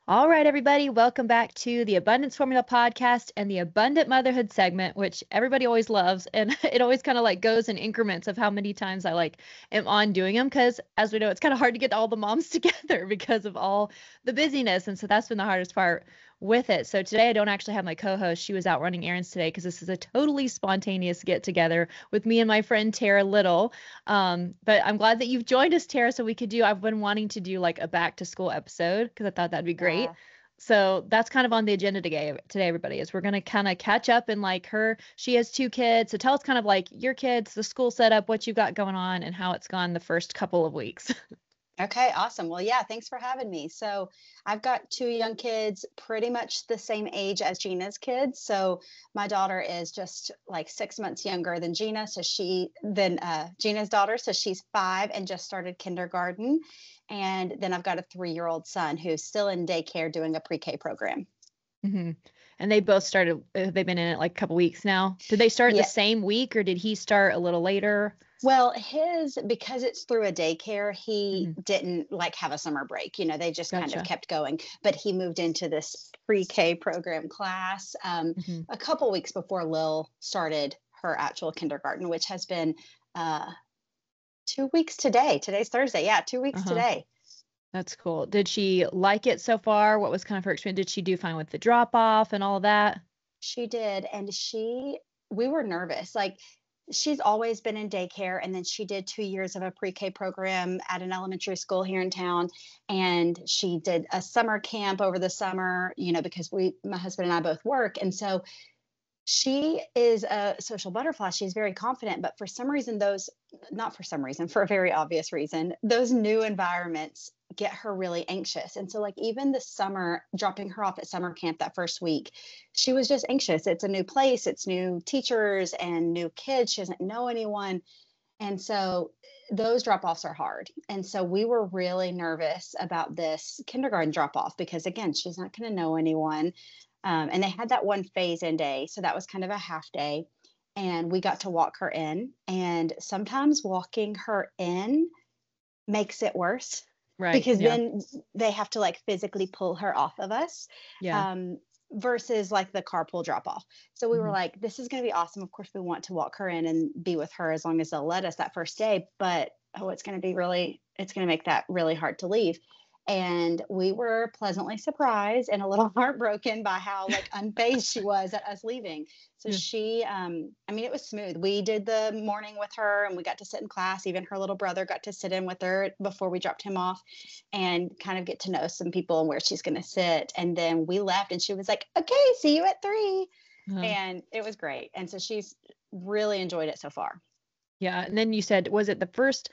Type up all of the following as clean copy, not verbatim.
All right, everybody, welcome back to the Abundance Formula podcast and the Abundant Motherhood segment, which everybody always loves. And it always kind of like goes in increments of how many times I like am on doing them. Because as we know, it's kind of hard to get all the moms together because of all the busyness. And so that's been the hardest part with it. So today I don't actually have my co-host. She was out running errands today because this is a totally spontaneous get together with me and my friend Terra Little. But I'm glad that you've joined us, Terra, so we could I've been wanting to do like a back to school episode because I thought that'd be great. Yeah. So that's kind of on the agenda today, everybody, is we're going to kind of catch up and she has 2 kids. So tell us kind of like your kids, the school setup, what you got going on and how it's gone the first couple of weeks. Okay, awesome. Well, yeah, thanks for having me. So I've got 2 young kids, pretty much the same age as Gina's kids. So my daughter is just like 6 months younger than Gina. Gina's daughter. So she's 5 and just started kindergarten. And then I've got a 3-year-old son who's still in daycare doing a pre-K program. Mm-hmm. And they both started, they've been in it like a couple weeks now. Did they start the same week or did he start a little later? Well, because it's through a daycare, he didn't like have a summer break. They just kind of kept going. But he moved into this pre-K program class a couple weeks before Lil started her actual kindergarten, which has been 2 weeks today. Today's Thursday. Yeah, 2 weeks today. That's cool. Did she like it so far? What was kind of her experience? Did she do fine with the drop off and all of that? She did. And we were nervous. Like, she's always been in daycare, and then she did 2 years of a pre-K program at an elementary school here in town. And she did a summer camp over the summer, because my husband and I both work. And so she is a social butterfly. She's very confident, but for a very obvious reason, those new environments get her really anxious. And so like even this summer, dropping her off at summer camp that first week, she was just anxious. It's a new place, it's new teachers and new kids. She doesn't know anyone. And so those drop-offs are hard. And so we were really nervous about this kindergarten drop-off because again, she's not going to know anyone. And they had that one phase-in day. So that was kind of a half day. And we got to walk her in. And sometimes walking her in makes it worse. Right. Because then they have to like physically pull her off of us. Yeah. Versus like the carpool drop off. So we were like, this is going to be awesome. Of course, we want to walk her in and be with her as long as they'll let us that first day. But, it's going to make that really hard to leave. And we were pleasantly surprised and a little heartbroken by how like unfazed she was at us leaving. So she, it was smooth. We did the morning with her and we got to sit in class. Even her little brother got to sit in with her before we dropped him off and kind of get to know some people and where she's going to sit. And then we left and she was like, okay, see you at 3. And it was great. And so she's really enjoyed it so far. Yeah. And then you said, was it the first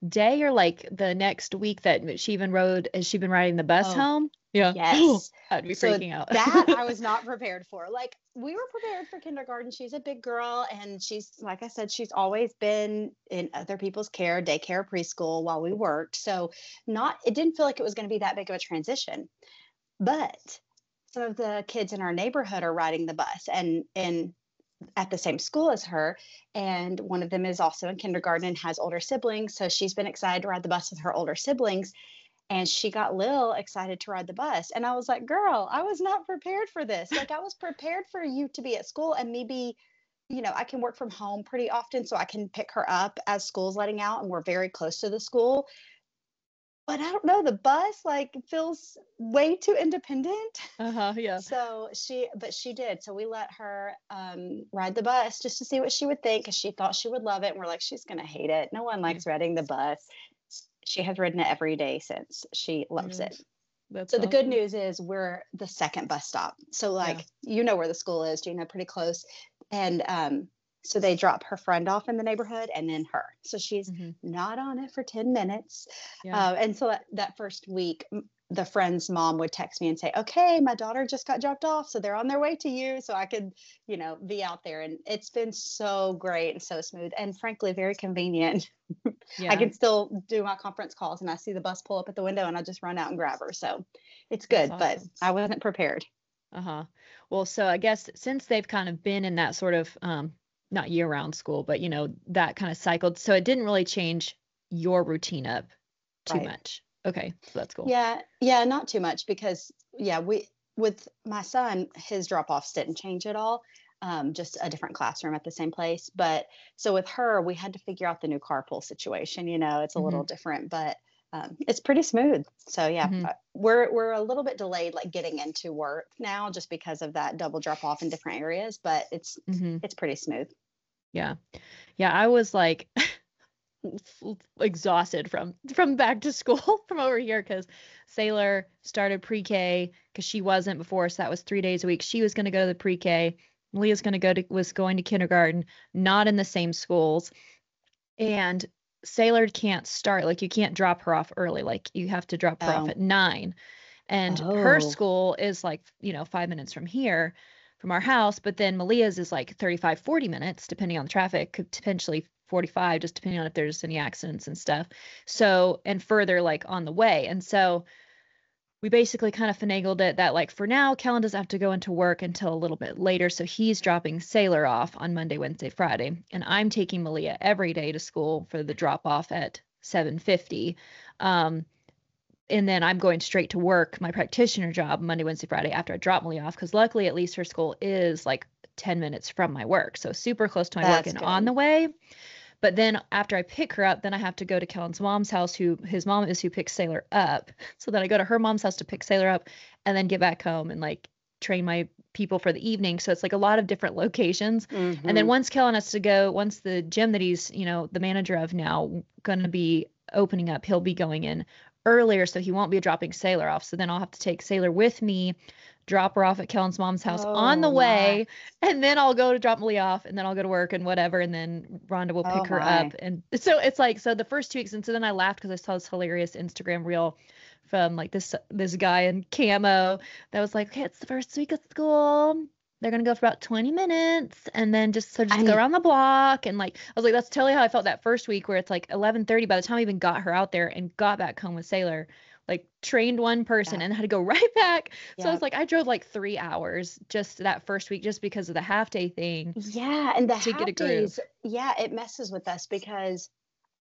day or like the next week that has she been riding the bus home? Yeah. Yes. I'd be freaking out. That I was not prepared for. Like we were prepared for kindergarten. She's a big girl and she's, like I said, she's always been in other people's care, daycare, preschool while we worked. So it didn't feel like it was going to be that big of a transition, but some of the kids in our neighborhood are riding the bus and at the same school as her. And one of them is also in kindergarten and has older siblings. So she's been excited to ride the bus with her older siblings. And she got Lil excited to ride the bus. And I was like, girl, I was not prepared for this. Like I was prepared for you to be at school and maybe, I can work from home pretty often. So I can pick her up as school's letting out and we're very close to the school. But I don't know, the bus like feels way too independent. Yeah. So she did. So we let her ride the bus just to see what she would think because she thought she would love it. And we're like, she's going to hate it. No one likes riding the bus. She has ridden it every day since. She loves it. That's so awesome. The good news is we're the second bus stop. So like, where the school is, Gina, pretty close. And so they drop her friend off in the neighborhood and then her. So she's not on it for 10 minutes. And so that first week, the friend's mom would text me and say, okay, my daughter just got dropped off. So they're on their way to you. So I could, be out there. And it's been so great and so smooth and frankly, very convenient. I can still do my conference calls and I see the bus pull up at the window and I just run out and grab her. So it's good, awesome. But I wasn't prepared. Well, so I guess since they've kind of been in that sort of, not year-round school, but that kind of cycled. So it didn't really change your routine up too much. Okay, so that's cool. Yeah, not too much because yeah, with my son, his drop-offs didn't change at all, just a different classroom at the same place. But so with her, we had to figure out the new carpool situation. It's a little Hmm. different, but it's pretty smooth. So yeah, Hmm. we're a little bit delayed, like getting into work now, just because of that double drop-off in different areas. But Hmm. it's pretty smooth. Yeah. Yeah. I was like exhausted from back to school from over here because Saylor started pre-K because she wasn't before, so that was 3 days a week. She was going to go to the pre-K. Leah's going to was going to kindergarten, not in the same schools. And Sailor can't start, like you can't drop her off early. Like you have to drop her off Oh, at 9. And her oh, school is like, 5 minutes from here, from our house. But then Malia's is like 35, 40 minutes, depending on the traffic, could potentially 45, just depending on if there's any accidents and stuff. So, and further like on the way. And so we basically kind of finagled it that like for now, Kellen doesn't have to go into work until a little bit later. So he's dropping Sailor off on Monday, Wednesday, Friday. And I'm taking Malia every day to school for the drop off at 7:50. Um, and then I'm going straight to work, my practitioner job, Monday, Wednesday, Friday after I drop Malia off. Because luckily, at least her school is like 10 minutes from my work. So super close to my work that's and on good. the way. But then after I pick her up, then I have to go to Kellen's mom's house, who his mom is who picks Sailor up. So then I go to her mom's house to pick Sailor up and then get back home and like train my people for the evening. So it's like a lot of different locations. And then Hmm. once Kellen has to go, once the gym that he's, the manager of now gonna be opening up, he'll be going in earlier, so he won't be dropping Sailor off. So then I'll have to take Sailor with me, drop her off at Kellen's mom's house on the Oh my. way, and then I'll go to drop Malia off, and then I'll go to work and whatever, and then Rhonda will Oh pick her my. up. And so it's like, so the first 2 weeks, and so then I laughed because I saw this hilarious Instagram reel from like this guy in camo that was like, okay, it's the first week of school. They're gonna go for about 20 minutes and then just go And around the block. And like I was like, that's totally how I felt that first week where it's like 11:30 by the time I even got her out there and got back home with Sailor, like trained one person yeah, and had to go right back. So I yeah. was like, I drove like 3 hours just that first week just because of the half day thing Yeah, and the to get a half groove. days, yeah, it messes with us because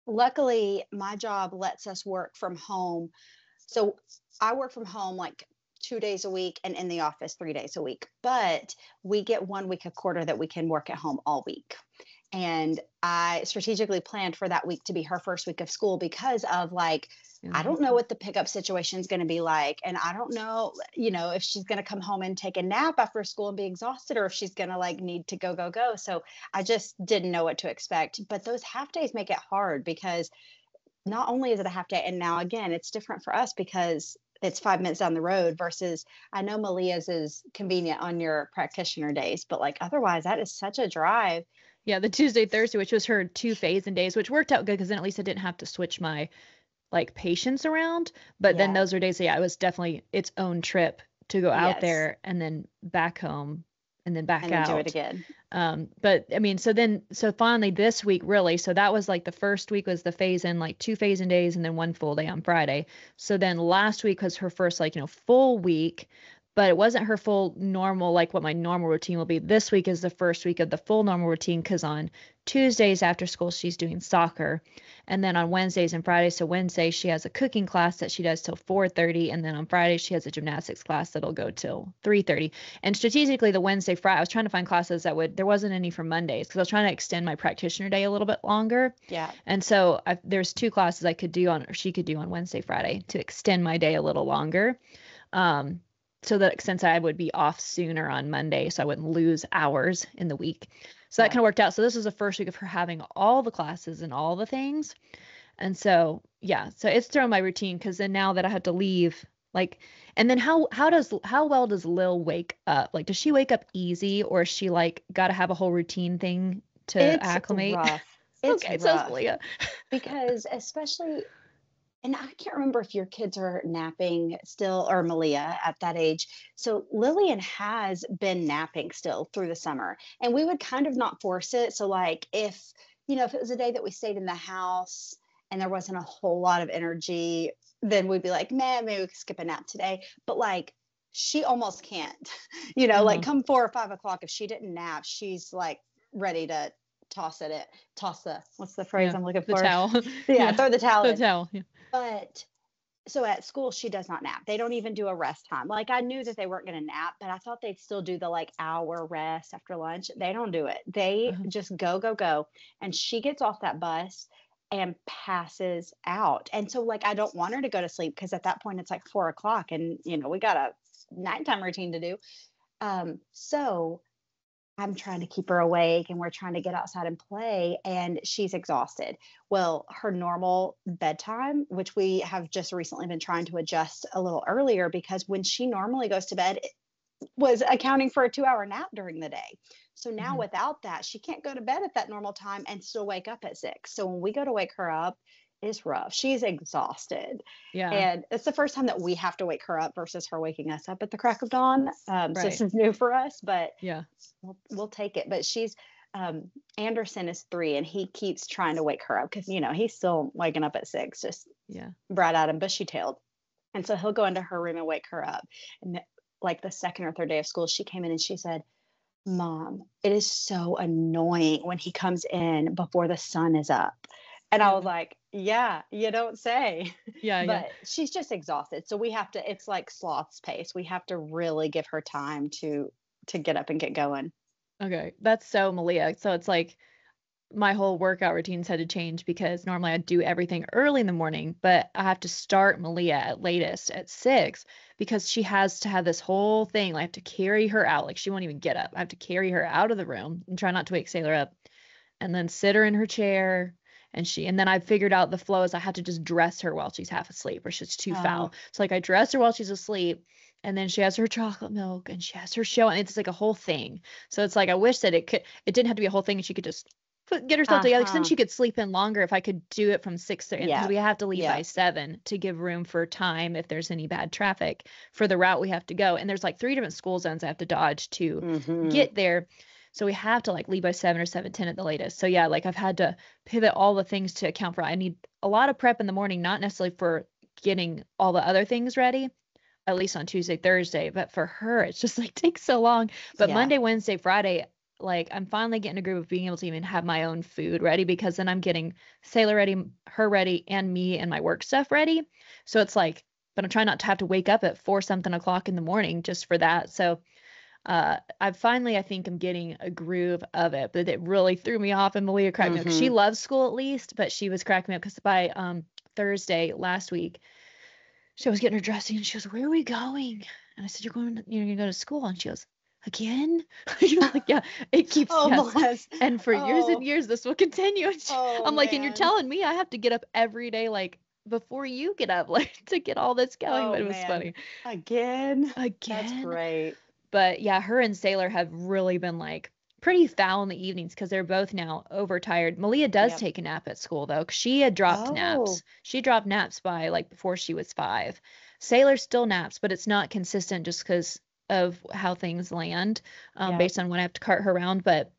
luckily my job lets us work from home. So I work from home like 2 days a week and in the office 3 days a week. But we get 1 week a quarter that we can work at home all week. And I strategically planned for that week to be her first week of school because of like, I Yeah. don't know what the pickup situation is going to be like. And I don't know, if she's going to come home and take a nap after school and be exhausted or if she's going to like need to go, go, go. So I just didn't know what to expect. But those half days make it hard because not only is it a half day, and now again, it's different for us because it's 5 minutes down the road versus I know Malia's is convenient on your practitioner days, but like otherwise, that is such a drive. Yeah, the Tuesday, Thursday, which was her two phase-in days, which worked out good because then at least I didn't have to switch my like patients around. But then Yeah. those were days, yeah, it was definitely its own trip to go out Yes. there and then back home and then back And then do it out. again. But I mean, so finally this week, really, so that was like the first week was the phase in, like 2 phase in days and then one full day on Friday. So then last week was her first, like, full week, but it wasn't her full normal, like what my normal routine will be. This week is the first week of the full normal routine because on Tuesdays after school, she's doing soccer. And then on Wednesdays and Fridays, so Wednesday she has a cooking class that she does till 4:30, and then on Friday she has a gymnastics class that'll go till 3:30. And strategically, the Wednesday, Friday, I was trying to find classes that there wasn't any for Mondays because I was trying to extend my practitioner day a little bit longer. Yeah. And so there's 2 classes I could do or she could do on Wednesday, Friday to extend my day a little longer. Um, so that since I would be off sooner on Monday, so I wouldn't lose hours in the week. So that Yeah. kind of worked out. So this was the first week of her having all the classes and all the things. And so, yeah, so it's thrown my routine because then now that I have to leave, like, and then how well does Lil wake up? Like, does she wake up easy or is she like got to have a whole routine thing to It's acclimate? rough. It's Okay, so rough Leah. because especially, and I can't remember if your kids are napping still or Malia at that age. So Lillian has been napping still through the summer, and we would kind of not force it. So like if it was a day that we stayed in the house and there wasn't a whole lot of energy, then we'd be like, man, maybe we could skip a nap today. But like she almost can't, like Uh-huh. come 4 or 5 o'clock, if she didn't nap, she's like ready to toss the what's the phrase Yeah, I'm looking the for? towel. Yeah, Yeah, throw the towel the in. towel. Yeah. But So at school, she does not nap. They don't even do a rest time. Like I knew that they weren't going to nap, but I thought they'd still do the like hour rest after lunch. They don't do it. They Uh-huh. just go, go, go. And she gets off that bus and passes out. And so like I don't want her to go to sleep because at that point it's like 4 o'clock and we got a nighttime routine to do. So I'm trying to keep her awake and we're trying to get outside and play and she's exhausted. Well, her normal bedtime, which we have just recently been trying to adjust a little earlier because when she normally goes to bed, it was accounting for a 2-hour nap during the day. So now Mhm. without that, she can't go to bed at that normal time and still wake up at 6. So when we go to wake her up, it's rough. She's exhausted. Yeah. And it's the first time that we have to wake her up versus her waking us up at the crack of dawn. So this Right. is new for us, but Yeah. we'll take it. But Anderson is 3 and he keeps trying to wake her up because, he's still waking up at 6, just Yeah. bright eyed and bushy tailed. And so he'll go into her room and wake her up. And like the second or third day of school, she came in and she said, Mom, it is so annoying when he comes in before the sun is up. And I was Yeah. like, yeah, you don't say. Yeah. Yeah. But she's just exhausted. So we have to, it's like sloth's pace. We have to really give her time to get up and get going. Okay. That's so Malia. So it's like my whole workout routines had to change because normally I do everything early in the morning, but I have to start Malia at latest at 6 because she has to have this whole thing. Like, I have to carry her out. Like she won't even get up. I have to carry her out of the room and try not to wake Sailor up and then sit her in her chair. And then I figured out the flow is I had to just dress her while she's half asleep or she's too Oh, foul. So like I dress her while she's asleep and then she has her chocolate milk and she has her show and it's like a whole thing. So it's like I wish that it didn't have to be a whole thing and she could just get herself together because then uh-huh. she could sleep in longer if I could do it from 6 because Yep. we have to leave by Yep. 7 to give room for time if there's any bad traffic for the route we have to go. And there's like 3 different school zones I have to dodge to Mm-hmm. get there. So we have to like leave by 7 or 7:10 at the latest. So yeah, like I've had to pivot all the things to account for. I need a lot of prep in the morning, not necessarily for getting all the other things ready, at least on Tuesday, Thursday, but for her, it's just like takes so long. But Yeah. Monday, Wednesday, Friday, like I'm finally getting a groove of being able to even have my own food ready because then I'm getting Sailor ready, her ready, and me and my work stuff ready. So it's like, but I'm trying not to have to wake up at 4 something o'clock in the morning just for that. So I finally, I think I'm getting a groove of it, but it really threw me off and Malia cracked me up 'cause she Mm-hmm. loves school at least, but she was cracking me up because by Thursday last week, she was getting her dressing and she goes, "Where are we going?" And I said, You're gonna go to school." And she goes, "Again?" You know, like, yeah, it keeps, Oh, yes. bless. And for years and Oh, years, this will continue. And oh I'm like, and you're man. telling me I have to get up every day, like before you get up, like to get all this going. Oh But it was man. funny. Again. That's Again. great. But yeah, her and Sailor have really been like pretty foul in the evenings because they're both now overtired. Malia does Yep. take a nap at school though, 'cause she had dropped naps. Oh, She dropped naps by like before she was 5. Sailor still naps, but it's not consistent just because of how things land, yep. based on when I have to cart her around. But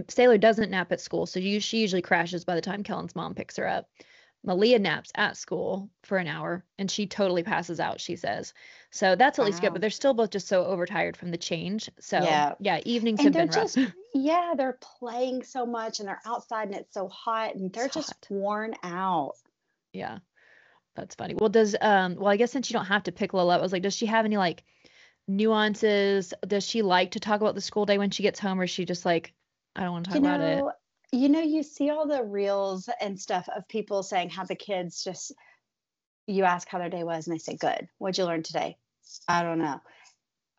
Sailor doesn't nap at school, so she usually crashes by the time Kellen's mom picks her up. Malia naps at school for an hour and she totally passes out, she says. So that's at least good, but Wow. they're still both just so overtired from the change. So Yeah. yeah, evenings And have they're been rough. just, yeah, they're playing so much and they're outside and it's so hot and It's they're just hot. worn out. Yeah, that's funny. Well, I guess since you don't have to pick Lola up, I was like, does she have any like nuances? Does she like to talk about the school day when she gets home, or is she just like, I don't want to talk You about it? know, you see all the reels and stuff of people saying how the kids just, you ask how their day was and they say, good. What'd you learn today? I don't know.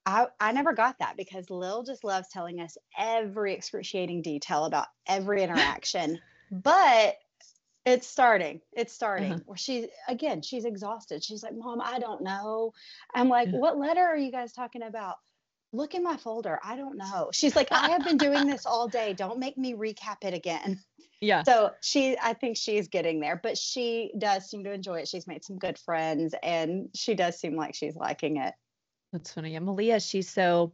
I never got that because Lil just loves telling us every excruciating detail about every interaction. But it's starting. It's Uh-huh. starting where she's exhausted. She's like, Mom, I don't know. I'm like, Yeah. what letter are you guys talking about? Look in my folder. I don't know. She's like, I have been doing this all day. Don't make me recap it again. Yeah. So I think she's getting there, but she does seem to enjoy it. She's made some good friends and she does seem like she's liking it. That's funny. Yeah, Malia, her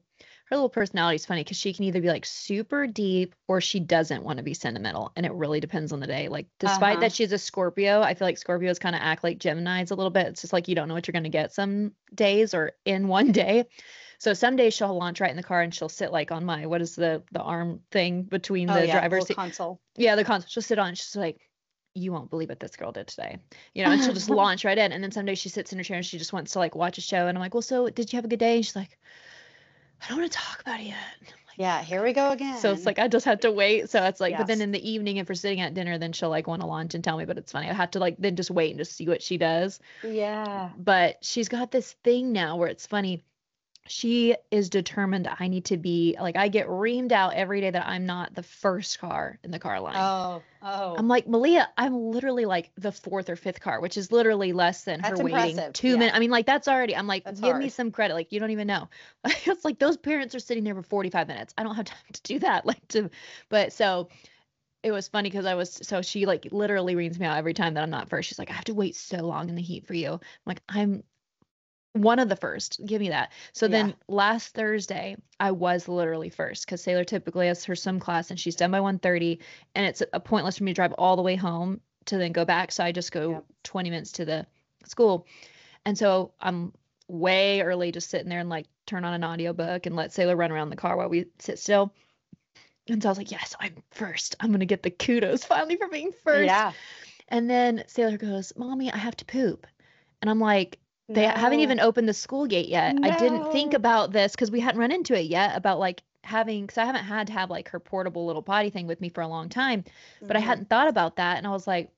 little personality is funny because she can either be like super deep or she doesn't want to be sentimental. And it really depends on the day. Like, Uh despite huh. that she's a Scorpio, I feel like Scorpios kind of act like Geminis a little bit. It's just like you don't know what you're going to get some days or in one day. So some days she'll launch right in the car and she'll sit like on what is the arm thing between Oh, the yeah. driver's Little seat? console. Yeah, the console. She'll sit on. She's like, you won't believe what this girl did today. And she'll just launch right in. And then some days she sits in her chair and she just wants to like watch a show. And I'm like, well, so did you have a good day? And she's like, I don't want to talk about it yet. And I'm like, Yeah, here we go so it's again. like, I just have to wait. So it's like, but then Yes. in the evening, if we're sitting at dinner, then she'll like want to launch and tell me, but it's funny. I have to like, then just wait and just see what she does. Yeah. But she's got this thing now where it's funny. She is determined I need to be like, I get reamed out every day that I'm not the first car in the car line. Oh, I'm like, Malia, I'm literally like the fourth or fifth car, which is literally less than her that's waiting impressive. 2 minutes. Yeah, I mean, like that's already, I'm like, that's give me hard. some credit. Like, you don't even know. It's like those parents are sitting there for 45 minutes. I don't have time to do that. But so it was funny because so she like literally reams me out every time that I'm not first. She's like, I have to wait so long in the heat for you. I'm like, I'm one of the first. Give me that. So Yeah. then last Thursday, I was literally first because Saylor typically has her swim class and she's done by 1:30, and it's a pointless for me to drive all the way home to then go back. So I just go Yep. 20 minutes to the school. And so I'm way early just sitting there and like turn on an audiobook and let Saylor run around the car while we sit still. And so I was like, yes, I'm first. I'm going to get the kudos finally for being first. Yeah. And then Saylor goes, Mommy, I have to poop. And I'm like, they haven't No. even opened the school gate yet. I didn't think No. about this because we hadn't run into it yet about like having, because I haven't had to have like her portable little potty thing with me for a long time, but I Hmm. hadn't thought about that. And I was like,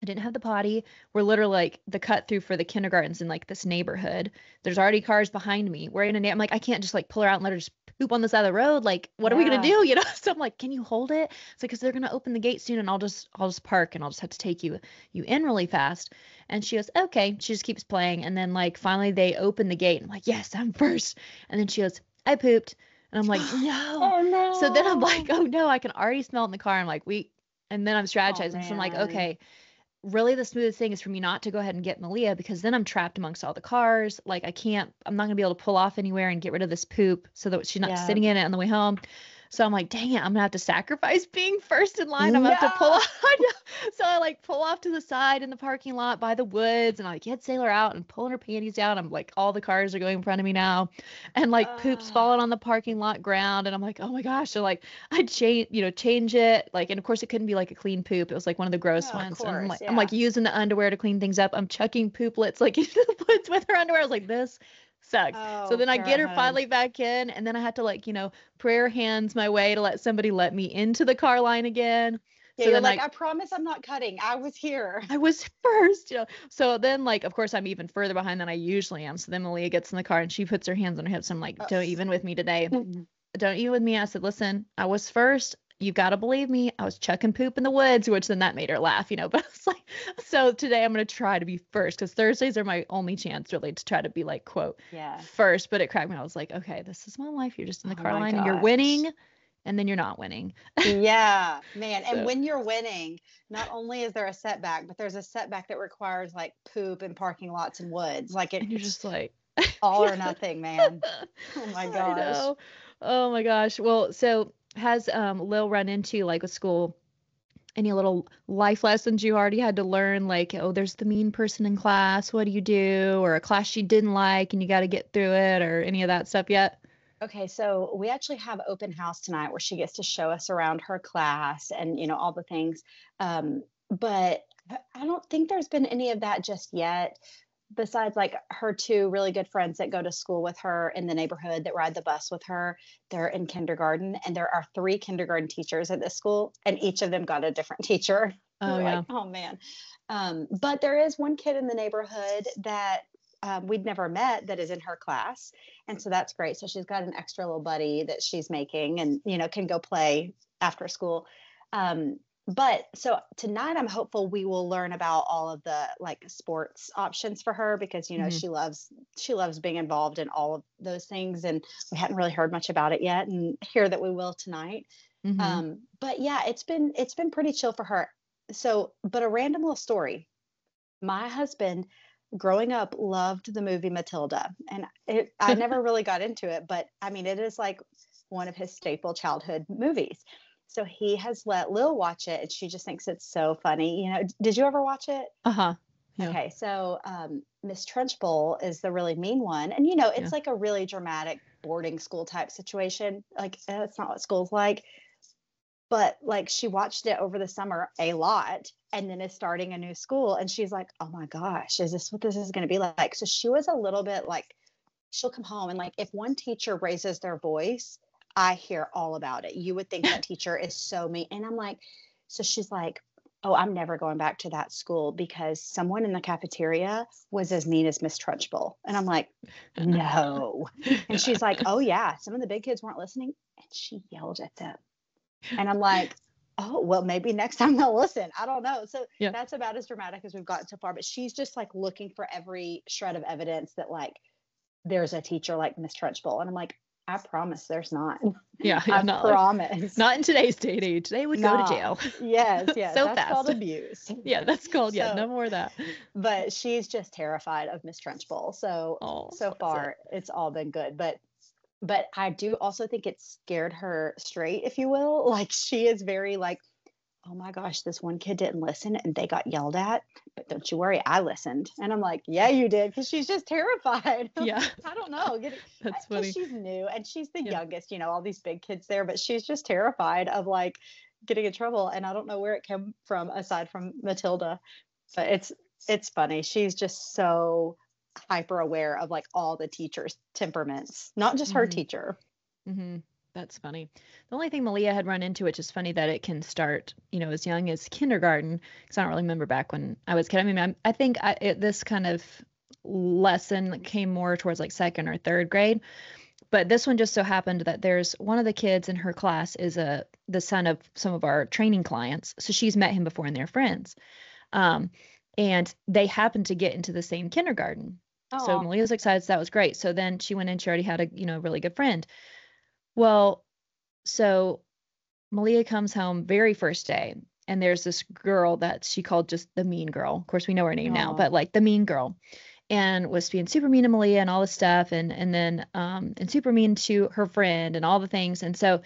I didn't have the potty. We're literally like the cut through for the kindergartens in like this neighborhood. There's already cars behind me. We're in a, I'm like, I can't just like pull her out and let her just poop on the side of the road. Like, what are we gonna Yeah. do? So I'm like, can you hold it? It's like, because they're gonna open the gate soon, and I'll just park, and I'll just have to take you in really fast. And she goes, okay. She just keeps playing, and then like finally they open the gate. And I'm like, yes, I'm first. And then she goes, I pooped, and I'm like, no. Oh So then I'm like, no. oh no, I can already smell it in the car. I'm like, and then I'm Oh strategizing. So I'm like, man. okay, really the smoothest thing is for me not to go ahead and get Malia because then I'm trapped amongst all the cars. Like I'm not gonna be able to pull off anywhere and get rid of this poop so that she's not Yeah. sitting in it on the way home. So I'm like, dang it, I'm gonna have to sacrifice being first in line. I'm gonna have to pull No. off. So I like pull off to the side in the parking lot by the woods and I get Saylor out and pulling her panties down. I'm like, all the cars are going in front of me now. And like poop's Uh, falling on the parking lot ground. And I'm like, oh my gosh. So like I change it. Like, and of course it couldn't be like a clean poop. It was like one of the gross oh, of ones. And I'm course. like, I'm Yeah. like using the underwear to clean things up. I'm chucking pooplets like into the woods with her underwear. I was like, this sucks. So Oh, then I get her parenthood. finally back in, and then I had to like, prayer hands my way to let somebody let me into the car line again. Yeah, So you're then like, I promise I'm not cutting. I was here. I was first. So then like of course I'm even further behind than I usually am. So then Malia gets in the car and she puts her hands on her hips. I'm like, Oh. don't even with me today. Don't even with me. I said, listen, I was first. You gotta believe me. I was chucking poop in the woods, which then that made her laugh, But it's like, so today I'm gonna try to be first because Thursdays are my only chance really to try to be like quote Yeah. first. But it cracked me. I was like, okay, this is my life. You're just in the Oh car my line and you're gosh. winning, and then you're not winning. Yeah, man. And So when you're winning, not only is there a setback, but there's a setback that requires like poop and parking lots and woods. Like and you're it's just like, all or nothing, man. Oh my I gosh. know. Oh my gosh. Well, so has Lil run into like with school any little life lessons you already had to learn, like, oh, there's the mean person in class, what do you do? Or a class she didn't like and you got to get through it, or any of that stuff yet? Okay, so we actually have open house tonight where she gets to show us around her class and all the things. But I don't think there's been any of that just yet. Besides like her two really good friends that go to school with her in the neighborhood that ride the bus with her, they're in kindergarten, and there are three kindergarten teachers at this school, and each of them got a different teacher. Oh We're like, yeah. oh man. But there is one kid in the neighborhood that we'd never met that is in her class, and so that's great. So she's got an extra little buddy that she's making, and can go play after school. But so tonight I'm hopeful we will learn about all of the like sports options for her, because Hmm. she loves being involved in all of those things, and we hadn't really heard much about it yet, and hear that we will tonight. Hmm. But yeah, it's been pretty chill for her. So, but a random little story. My husband growing up loved the movie Matilda, and I never really got into it, but I mean it is like one of his staple childhood movies. So he has let Lil watch it, and she just thinks it's so funny. Did you ever watch it? Uh-huh. Yeah. Okay, so Miss Trunchbull is the really mean one, and Yeah. it's like a really dramatic boarding school type situation. Like that's not what school's like. but like she watched it over the summer a lot and then is starting a new school. And she's like, oh my gosh, is this what this is going to be like? So she was a little bit like, she'll come home and like, if one teacher raises their voice, I hear all about it. You would think that teacher is so mean. And I'm like, so she's like, oh, I'm never going back to that school because someone in the cafeteria was as mean as Miss Trunchbull. And I'm like, no. And she's like, oh yeah, some of the big kids weren't listening. And she yelled at them. And I'm like, oh, well, maybe next time they'll listen. I don't know. So that's about as dramatic as we've gotten so far. But she's just like looking for every shred of evidence that like there's a teacher like Miss Trunchbull. And I'm like, I promise there's not. Yeah, I promise. Like, not in today's day and age. They would go to jail. Yes. So that's fast. called abuse. Yeah, that's called, no more of that. But she's just terrified of Miss Trunchbull. So, so far it's all been good. But I do also think it scared her straight, if you will. Like she is very like, oh my gosh, this one kid didn't listen and they got yelled at, but don't you worry, I listened. And I'm like, yeah, you did. Because she's just terrified. Yeah. I don't know. That's funny. She's new and she's the youngest, you know, all these big kids there, but she's just terrified of like getting in trouble. And I don't know where it came from aside from Matilda, but it's funny. She's just so hyper aware of like all the teachers' temperaments, not just her teacher. Mm-hmm. That's funny. The only thing Malia had run into, which is funny that it can start, you know, as young as kindergarten, because I don't really remember back when I was a kid. I mean, I think this kind of lesson came more towards like second or third grade. But this one just so happened that there's one of the kids in her class is the son of some of our training clients. So she's met him before and they're friends. And they happened to get into the same kindergarten. Aww. So Malia was excited. So that was great. So then she went in, she already had a, you know, really good friend. Well, so Malia comes home very first day, and there's this girl that she called just the mean girl. Of course, we know her name now, but like the mean girl, and was being super mean to Malia and all this stuff, and then and super mean to her friend and all the things. And so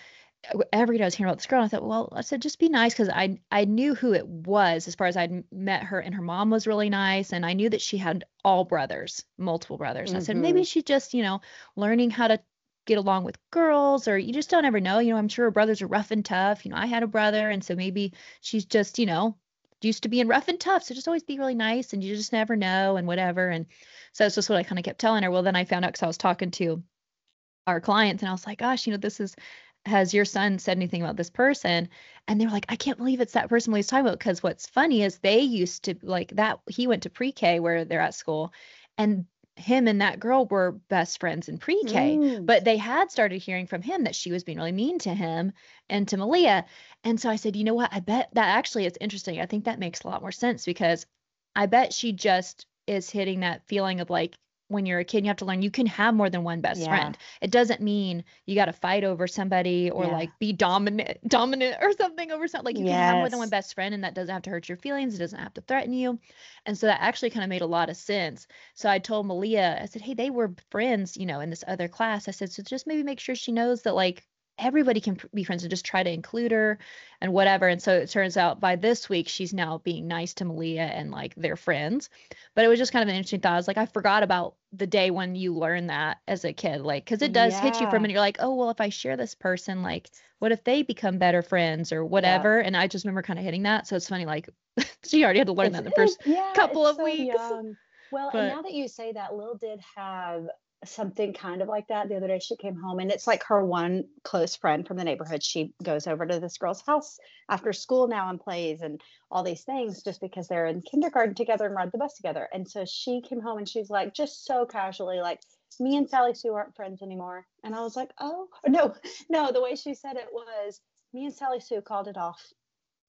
every day I was hearing about this girl, and I thought, well, I said, just be nice, because I knew who it was as far as I'd met her, and her mom was really nice, and I knew that she had all brothers, multiple brothers. I said, maybe she just, you know, learning how to get along with girls, or you just don't ever know. You know, I'm sure her brothers are rough and tough. You know, I had a brother, and so maybe she's just, you know, used to being rough and tough. So just always be really nice, and you just never know, and whatever. And so that's just what I kind of kept telling her. Well, then I found out, because I was talking to our clients, and I was like, gosh, you know, has your son said anything about this person? And they were like, I can't believe it's that person he's talking about. Because what's funny is they used to like that. He went to pre-K where they're at school, and him and that girl were best friends in pre-K, but they had started hearing from him that she was being really mean to him and to Malia. And so I said, you know what? I bet that actually is interesting. I think that makes a lot more sense, because I bet she just is hitting that feeling of like, when you're a kid, you have to learn you can have more than one best friend. It doesn't mean you got to fight over somebody or like be dominant or something over something. Like you can have more than one best friend, and that doesn't have to hurt your feelings. It doesn't have to threaten you. And so that actually kind of made a lot of sense. So I told Malia, I said, hey, they were friends, you know, in this other class. I said, so just maybe make sure she knows that like everybody can be friends, and just try to include her and whatever. And so it turns out by this week, she's now being nice to Malia and like they're friends. But it was just kind of an interesting thought. I was like, I forgot about the day when you learn that as a kid, like, because it does hit you for a minute. You're like, oh, well, if I share this person, like, what if they become better friends or whatever? And I just remember kind of hitting that. So it's funny, like, she already had to learn that the first couple of weeks. Young. Well, and now that you say that, Lil did have something kind of like that the other day. She came home, and it's like her one close friend from the neighborhood. She goes over to this girl's house after school now and plays and all these things, just because they're in kindergarten together and ride the bus together. And so she came home and she's like, just so casually, like, me and Sally Sue aren't friends anymore. And I was like, oh no, the way she said it was, me and Sally Sue called it off.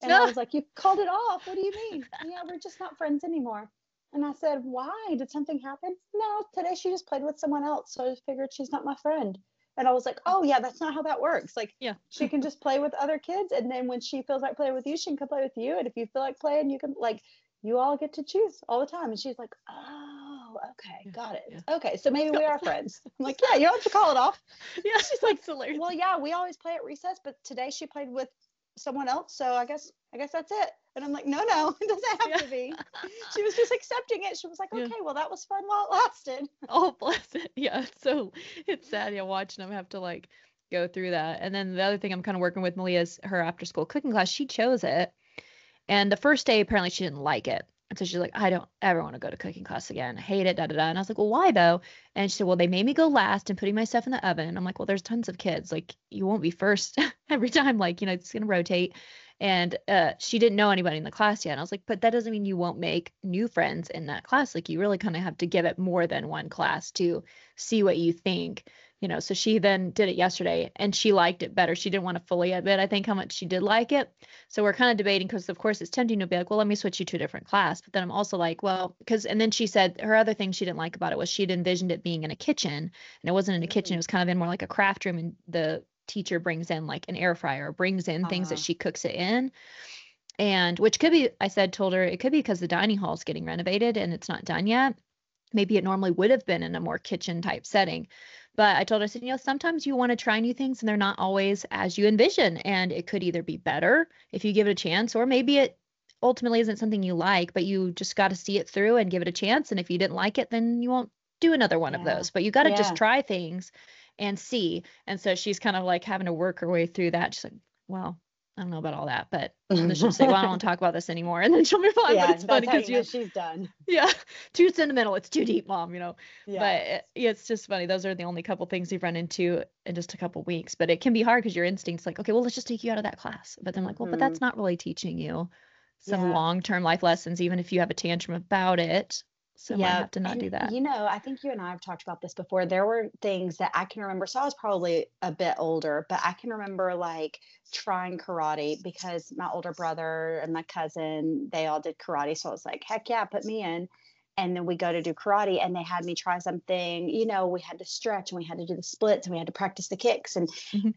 And I was like, you called it off? What do you mean? Yeah, we're just not friends anymore. And I said, why? Did something happen? No, today she just played with someone else. So I just figured she's not my friend. And I was like, oh, yeah, that's not how that works. Like, she can just play with other kids. And then when she feels like playing with you, she can come play with you. And if you feel like playing, you can, like, you all get to choose all the time. And she's like, oh, okay, got it. Yeah. Okay, so maybe we are friends. I'm like, yeah, you don't have to call it off. Yeah, she's like, hilarious. Well, yeah, we always play at recess, but today she played with someone else. So I guess that's it. And I'm like, no, it doesn't have to be. She was just accepting it. She was like, okay, well, that was fun while it lasted. Oh, bless it. Yeah. So it's sad. Yeah. Watching them have to like go through that. And then the other thing I'm kind of working with Malia is her after school cooking class. She chose it. And the first day, apparently she didn't like it. And so she's like, I don't ever want to go to cooking class again. I hate it, da da da. And I was like, well, why though? And she said, well, they made me go last and putting my stuff in the oven. And I'm like, well, there's tons of kids. Like, you won't be first every time. Like, it's going to rotate. And she didn't know anybody in the class yet. And I was like, but that doesn't mean you won't make new friends in that class. Like, you really kind of have to give it more than one class to see what you think. So she then did it yesterday and she liked it better. She didn't want to fully admit, I think, how much she did like it. So we're kind of debating because, of course, it's tempting to be like, well, let me switch you to a different class. But then I'm also like, well, and then she said her other thing she didn't like about it was she'd envisioned it being in a kitchen, and it wasn't in a kitchen. It was kind of in more like a craft room, and the teacher brings in like an air fryer, brings in things that she cooks it in. And which could be, told her it could be because the dining hall is getting renovated and it's not done yet. Maybe it normally would have been in a more kitchen type setting. But I told her, I said, sometimes you want to try new things and they're not always as you envision. And it could either be better if you give it a chance, or maybe it ultimately isn't something you like, but you just got to see it through and give it a chance. And if you didn't like it, then you won't do another one of those. But you got to just try things and see. And so she's kind of like having to work her way through that. She's like, well, I don't know about all that, but then she'll say, well, I don't want to talk about this anymore. And then she'll move on. But it's funny because she's done. Yeah. Too sentimental. It's too deep, Mom, but it's just funny. Those are the only couple things we've run into in just a couple weeks, but it can be hard because your instinct's like, okay, well, let's just take you out of that class. But then like, well, but that's not really teaching you some long-term life lessons, even if you have a tantrum about it. So I have to not do that. I think you and I have talked about this before. There were things that I can remember. So I was probably a bit older, but I can remember like trying karate because my older brother and my cousin, they all did karate. So I was like, heck yeah, put me in. And then we go to do karate and they had me try something, we had to stretch and we had to do the splits and we had to practice the kicks. And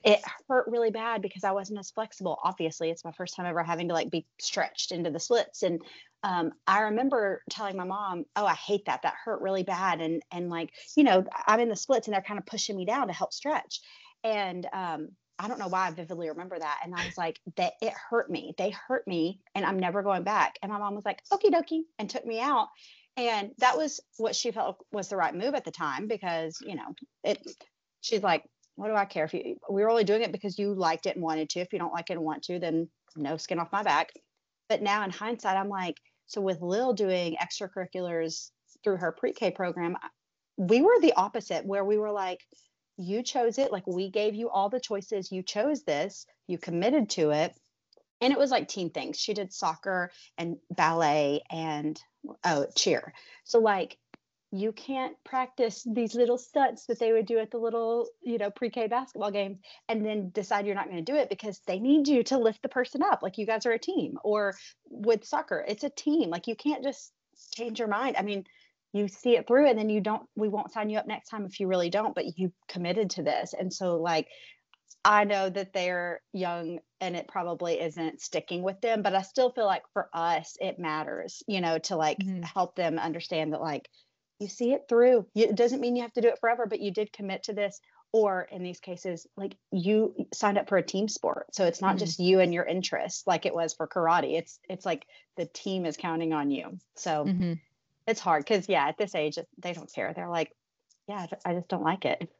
it hurt really bad because I wasn't as flexible. Obviously, it's my first time ever having to like be stretched into the splits. And I remember telling my mom, oh, I hate that. That hurt really bad. And like, I'm in the splits and they're kind of pushing me down to help stretch. And I don't know why I vividly remember that. And I was like, that it hurt me. They hurt me and I'm never going back. And my mom was like, okie dokie, and took me out. And that was what she felt was the right move at the time because, she's like, what do I care if we were only doing it because you liked it and wanted to. If you don't like it and want to, then no skin off my back. But now in hindsight, I'm like, so with Lil doing extracurriculars through her pre-K program, we were the opposite where we were like, you chose it. Like we gave you all the choices. You chose this, you committed to it. And it was like team things. She did soccer and ballet and cheer. So like you can't practice these little stunts that they would do at the little, pre-K basketball games and then decide you're not going to do it because they need you to lift the person up. Like you guys are a team. Or with soccer, it's a team. Like you can't just change your mind. I mean, you see it through and then we won't sign you up next time if you really don't, but you committed to this. And so like, I know that they're young and it probably isn't sticking with them, but I still feel like for us, it matters, to like help them understand that like you see it through. It doesn't mean you have to do it forever, but you did commit to this. Or in these cases, like you signed up for a team sport. So it's not just you and your interests like it was for karate. It's like the team is counting on you. So it's hard because at this age, they don't care. They're like, yeah, I just don't like it.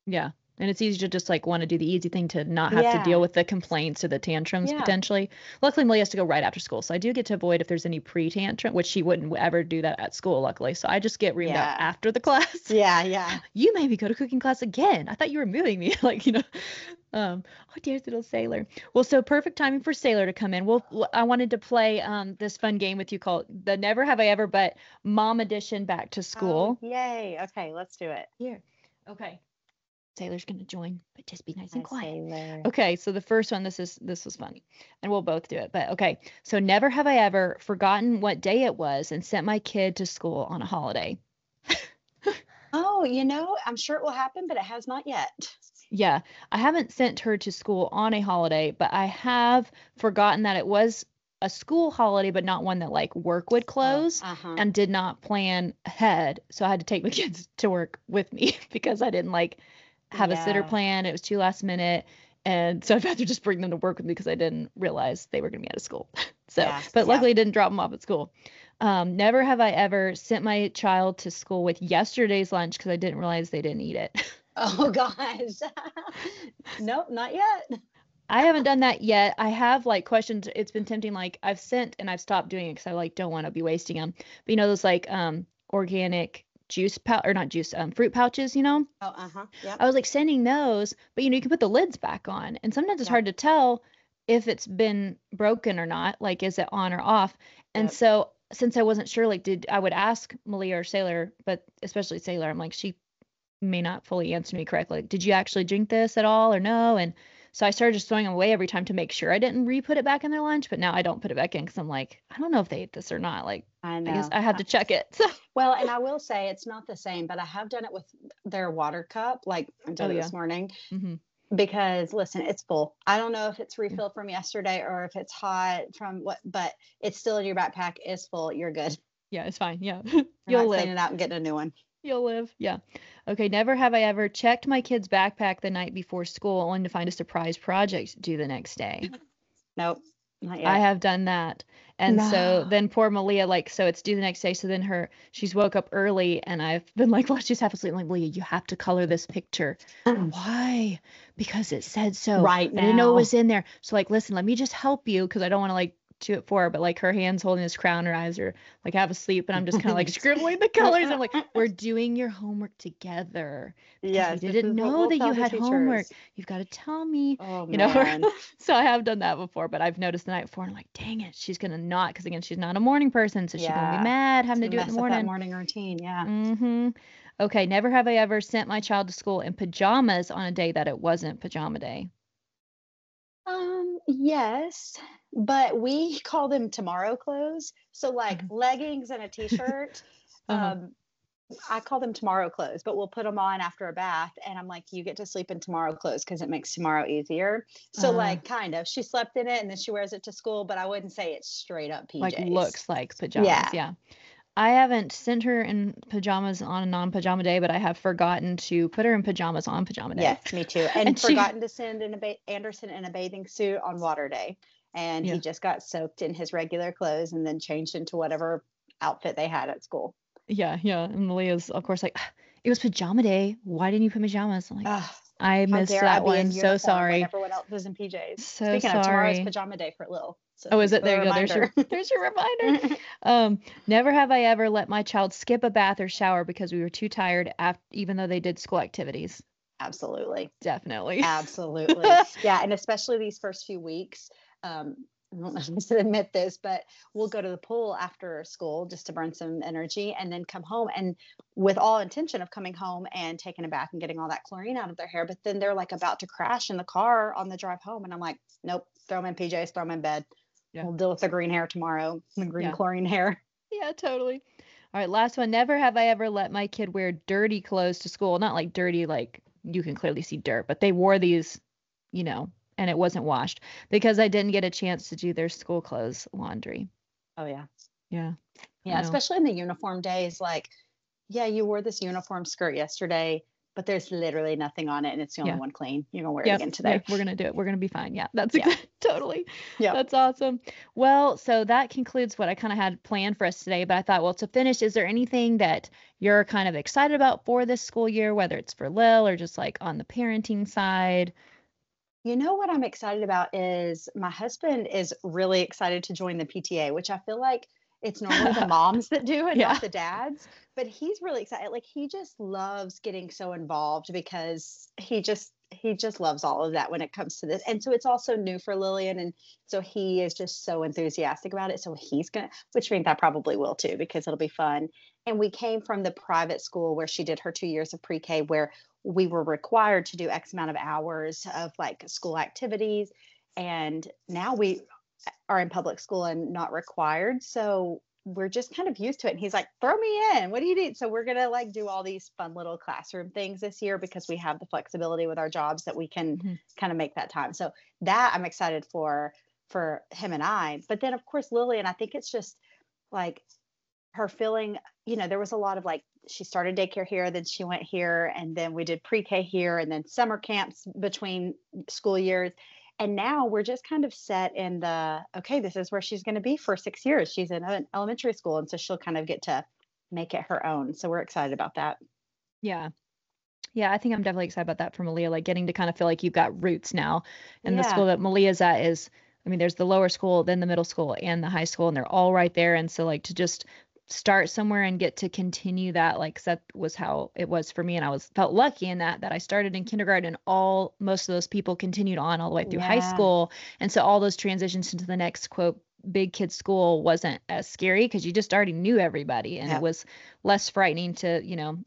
Yeah. And it's easy to just like want to do the easy thing to not have to deal with the complaints or the tantrums potentially. Luckily, Malia has to go right after school. So I do get to avoid if there's any pre-tantrum, which she wouldn't ever do that at school, luckily. So I just get reamed out after the class. Yeah. You made me go to cooking class again. I thought you were moving me. Like, oh, dear little Saylor. Well, so perfect timing for Saylor to come in. I wanted to play this fun game with you called the Never Have I Ever But Mom Edition Back to School. Oh, yay. Okay, let's do it. Here. Okay. Saylor's going to join, but just be nice and quiet. Saylor. Okay, so the first one, this was funny, and we'll both do it. But okay, so never have I ever forgotten what day it was and sent my kid to school on a holiday. Oh, I'm sure it will happen, but it has not yet. Yeah, I haven't sent her to school on a holiday, but I have forgotten that it was a school holiday, but not one that like work would close, and did not plan ahead. So I had to take my kids to work with me because I didn't like have a sitter plan. It was too last minute. And so I've had to just bring them to work with me because I didn't realize they were going to be out of school. But luckily I didn't drop them off at school. Never have I ever sent my child to school with yesterday's lunch because I didn't realize they didn't eat it. Oh gosh. Nope, not yet. I haven't done that yet. I have like questions. It's been tempting. Like I've sent and I've stopped doing it because I like don't want to be wasting them. But you know those like organic juice or not juice fruit pouches. You know, Oh, uh-huh. Yep. I was like sending those, but you know you can put the lids back on, and sometimes it's Yep. hard to tell if it's been broken or not. Like is it on or off? And Yep. so since I wasn't sure, like I would ask Malia or Saylor, but especially Saylor, I'm like she may not fully answer me correctly. Like, did you actually drink this at all or no? And so I started just throwing them away every time to make sure I didn't re-put it back in their lunch. But now I don't put it back in because I'm like, I don't know if they ate this or not. Like, I I guess know. I have to check it. So, Well, and I will say it's not the same, but I have done it with their water cup. Like I oh did it yeah. this morning Mm-hmm. because listen, it's full. I don't know if it's Yeah. refilled from yesterday or if it's hot from what, but it's still in your backpack. It's full. You're good. Yeah, it's fine. Yeah. You're You'll not live. cleaning out and getting a new one. You'll live. Yeah. Okay. Never have I ever checked my kid's backpack the night before school only to find a surprise project due the next day. Nope, not I yet. have done that. And so No. then poor Malia, like, so it's due the next day. So then she's woke up early and I've been like, well, she's half asleep. I'm like, Malia, you have to color this picture. Why? Because it said so. Right I didn't know it now. was in there. So like, listen, let me just help you because I don't want to like do it for her. But like her hands holding this crown, her eyes are like half asleep. And I'm just kind of like scribbling the colors. I'm like, we're doing your homework together because we Yes, this didn't is what know we'll that you tell the had homework. teachers. You've got to tell me, Oh you know, man. so I have done that before, but I've noticed the night before and I'm like, dang it, she's gonna not, because again, she's not a morning person, so she's gonna be Yeah. mad It's having to gonna do it in the mess up that morning. morning routine. Yeah. Mm-hmm. Okay, never have I ever sent my child to school in pajamas on a day that it wasn't pajama day. Yes, but we call them tomorrow clothes. So like Uh-huh. leggings and a t-shirt. Uh-huh. Um, I call them tomorrow clothes, but we'll put them on after a bath. And I'm like, you get to sleep in tomorrow clothes because it makes tomorrow easier. So Uh, like kind of she slept in it and then she wears it to school, but I wouldn't say it's straight up like PJs. looks like pajamas, Yeah. yeah. I haven't sent her in pajamas on a non-pajama day, but I have forgotten to put her in pajamas on pajama day. Yes, me too. And And she, forgotten to send Anderson in a bathing suit on water day. And he yeah. just got soaked in his regular clothes and then changed into whatever outfit they had at school. Yeah, yeah. And Malia's, of course, like, it was pajama day. Why didn't you put pajamas? I'm like, Ugh, I how missed dare I that be one. in So uniform when sorry. everyone else was in PJs? So Speaking of, tomorrow's sorry. pajama day for Lil. So Oh, is thanks it? for the There you go. reminder. There's your reminder. Never have I ever let my child skip a bath or shower because we were too tired after, even though they did school activities. Absolutely. Definitely. Absolutely. Yeah. And especially these first few weeks. I don't know if I should admit this, but we'll go to the pool after school just to burn some energy and then come home and with all intention of coming home and taking a bath and getting all that chlorine out of their hair. But then they're like about to crash in the car on the drive home. And I'm like, nope, throw them in PJs, throw them in bed. Yeah. We'll deal with the green hair tomorrow, the green Yeah. chlorine hair. Yeah, totally. All right, last one. Never have I ever let my kid wear dirty clothes to school. Not like dirty, like you can clearly see dirt, but they wore these, you know, and it wasn't washed because I didn't get a chance to do their school clothes laundry. Oh, yeah. Yeah. Yeah. Especially in the uniform days. Like, yeah, you wore this uniform skirt yesterday, but there's literally nothing on it and it's the only Yeah. one clean. You're going to wear it Yeah. again Yeah. today. We're going to do it. We're going to be fine. Yeah. That's Yeah. totally. Yeah. That's awesome. Well, so that concludes what I kind of had planned for us today. But I thought, well, to finish, is there anything that you're kind of excited about for this school year, whether it's for Lil or just like on the parenting side? You know what I'm excited about is my husband is really excited to join the PTA, which I feel like it's normally the moms that do and Yeah. not the dads, but he's really excited. Like he just loves getting so involved because he just loves all of that when it comes to this. And so it's also new for Lillian and so he is just so enthusiastic about it. So he's going to, which means I probably will too because it'll be fun. And we came from the private school where she did her 2 years of pre-K where we were required to do X amount of hours of like school activities. And now we are in public school and not required. So we're just kind of used to it. And he's like, throw me in. What do you need? So we're going to like do all these fun little classroom things this year because we have the flexibility with our jobs that we can kind of make that time. So that I'm excited for him and I. But then of course, Lily, and I think it's just like her feeling, there was a lot of like, she started daycare here, then she went here, and then we did pre-K here, and then summer camps between school years. And now we're just kind of set in okay, this is where she's going to be for 6 years. She's in an elementary school. And so she'll kind of get to make it her own. So we're excited about that. Yeah. Yeah, I think I'm definitely excited about that for Malia, like getting to kind of feel like you've got roots now. And the Yeah. school that Malia's at is, I mean, there's the lower school, then the middle school, and the high school, and they're all right there. And so, like, to just start somewhere and get to continue that, like, 'cause that was how it was for me. And I was felt lucky in that I started in kindergarten, and most of those people continued on all the way through high Yeah. school. And so all those transitions into the next quote big kid school wasn't as scary because you just already knew everybody, and it Yep. was less frightening to,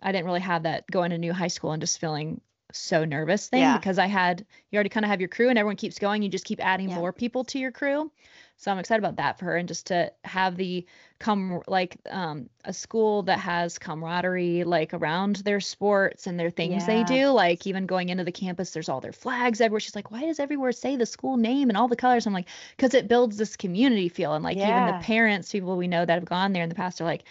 I didn't really have that going to new high school and just feeling so nervous thing Yeah. because you already kind of have your crew and everyone keeps going. You just keep adding Yeah. more people to your crew. So I'm excited about that for her, and just to have a school that has camaraderie, like around their sports and their things they Yeah. do. Like even going into the campus, there's all their flags everywhere. She's like, why does everywhere say the school name and all the colors? I'm like, because it builds this community feel. And like even the Yeah. parents, people we know that have gone there in the past are like,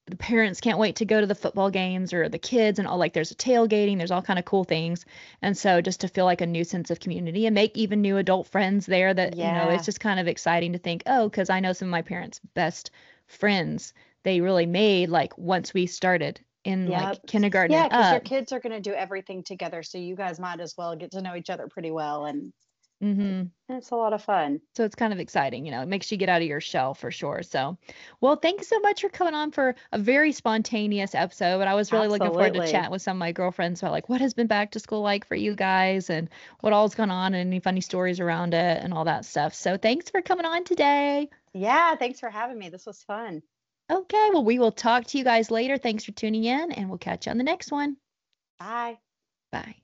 the parents can't wait to go to the football games, or the kids, and all, like there's a tailgating, there's all kind of cool things. And so just to feel like a new sense of community and make even new adult friends there, that it's Yeah. just kind of exciting to think, oh, because I know some of my parents' best friends they really made like once we started in like Yep. kindergarten Yeah, and because your up. kids are going to do everything together, so you guys might as well get to know each other pretty well, and Hmm. it's a lot of fun. So it's kind of exciting, it makes you get out of your shell for sure. So, well, thank you so much for coming on for a very spontaneous episode. But I was really looking forward to Absolutely. chatting with some of my girlfriends about like what has been back to school like for you guys, and what all's gone on, and any funny stories around it and all that stuff. So thanks for coming on today. Yeah, thanks for having me. This was fun. Okay, well, we will talk to you guys later. Thanks for tuning in, and we'll catch you on the next one. Bye. Bye.